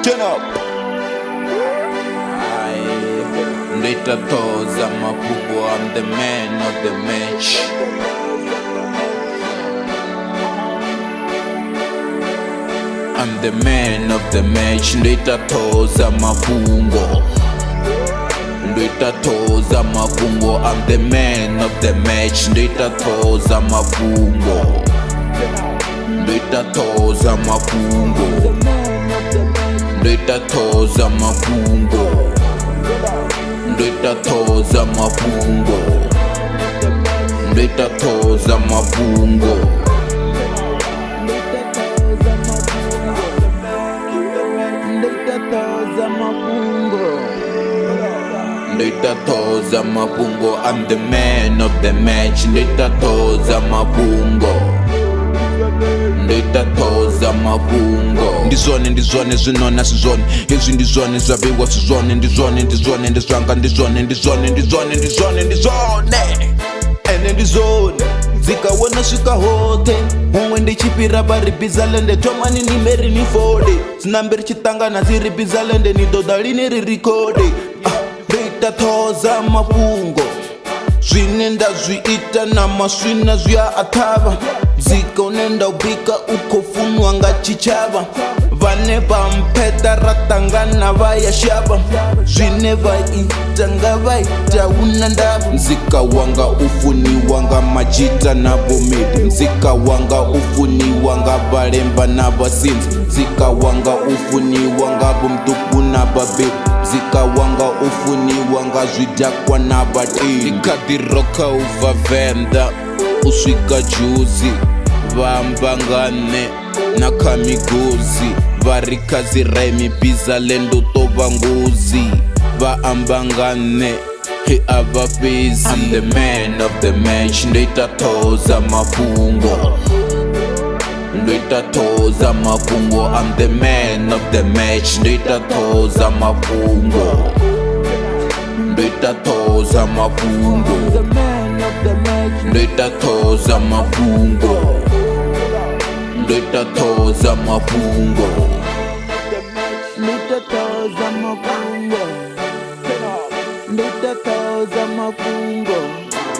Turn up. Later toes, I'm a boo, I'm the man of the match. I'm the man of the match. Later toes, I'm a bungo. Later toes, I'm a bungo. I'm the man of the match. Later toes, I'm a bungo. Later toes, I'm a bungo. Later toes, I'm a bungo. Later toes, I'm a bungo. Later toes, I'm a bungo. Later toes, I'm a bungo. I'm the man of the match. Later toes, I'm a bungo. Later toes, I'm a bungo. Ndizone zinona sizone. Ezi ndizone zabiwa sizone. Ndizone ndizwanga ndizone. Ene ndizone zikawona swika hote umwe ndichipira baribizalende tomani ni meri ni fode zinamberi chitangana ziribizalende ni dodalini ririkode. Later toes, I'm a bungo. Zwine ndazwiita na maswina zya atava zika unenda ubika ukofunwa nga chichava vane vampeta ratangana vayashava zwine vaita nga vaita una ndava mzika wanga ufuniwa nga majita na vomedi mzika wanga ufuniwa nga valemba na vasinzi mzika wanga ufuniwa nga vomtupu na babebi mzika wanga ufuniwa nga zvidakwa na vatini ikadiroka uvavenda uswika juzi vambangane na kamiguzi varikazi raimi bizalendo tova nguzi vaambangane he avapezi. I'm the man of the match. Later toes, I'm a bungo. Later toes, I'm a bungo. I'm the man of the match. Later toes, I'm a bungo. Later toes, I'm a bungo. Later toes, I'm a bungo. Later toes, I'm a bungo. Later toes, I'm a bungo. Later toes, I'm a bungo.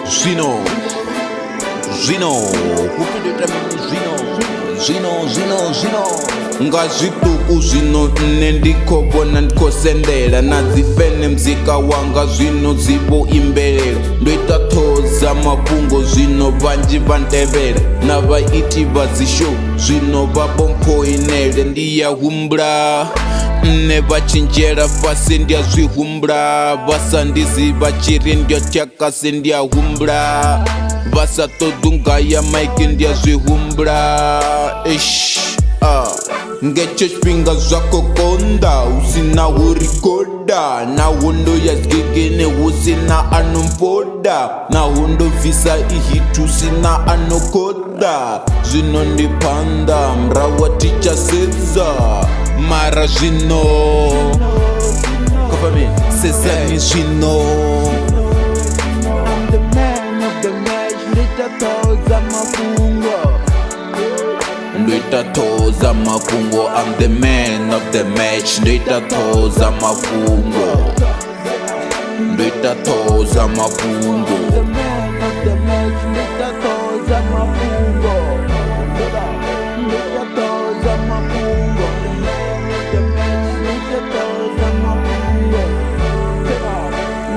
Zino. Nga zwituku zwino nne ndikobona ndikosendela na dzifene mzika wanga zwino zivo imbelela ndoita toza mabungo zwino vanji vantevela na vaiti vazishow zwino vabomphoinele ndiyahumbula nne vachinjela fasi ndiyazwihumbula vasandiziva chiri ndyotyakasi ndiyahumbula vasatodungaya maiki ndiyazwihumbula ngecho chipinga zwako konda usina urikoda na hondo yazgegene usina anompoda na hondo visa ihitu usina anokoda zvino ndipanda mrawa ticha seza mara zvino sezani zvino. I'm the man of the match. Later toes, I'm a bungo. Later toes, I'm a bungo. I'm the man of the match. Later toes, I'm a bungo. Later toes, I'm a bungo. The man of the match. Later toes, I'm a bungo. Later toes, I'm a bungo. The man, later toes, I'm a bungo.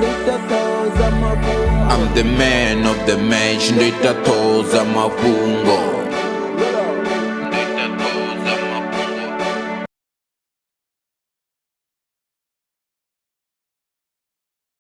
Later toes, I'm a bungo. I'm the man of the match. Later toes, I'm a bungo.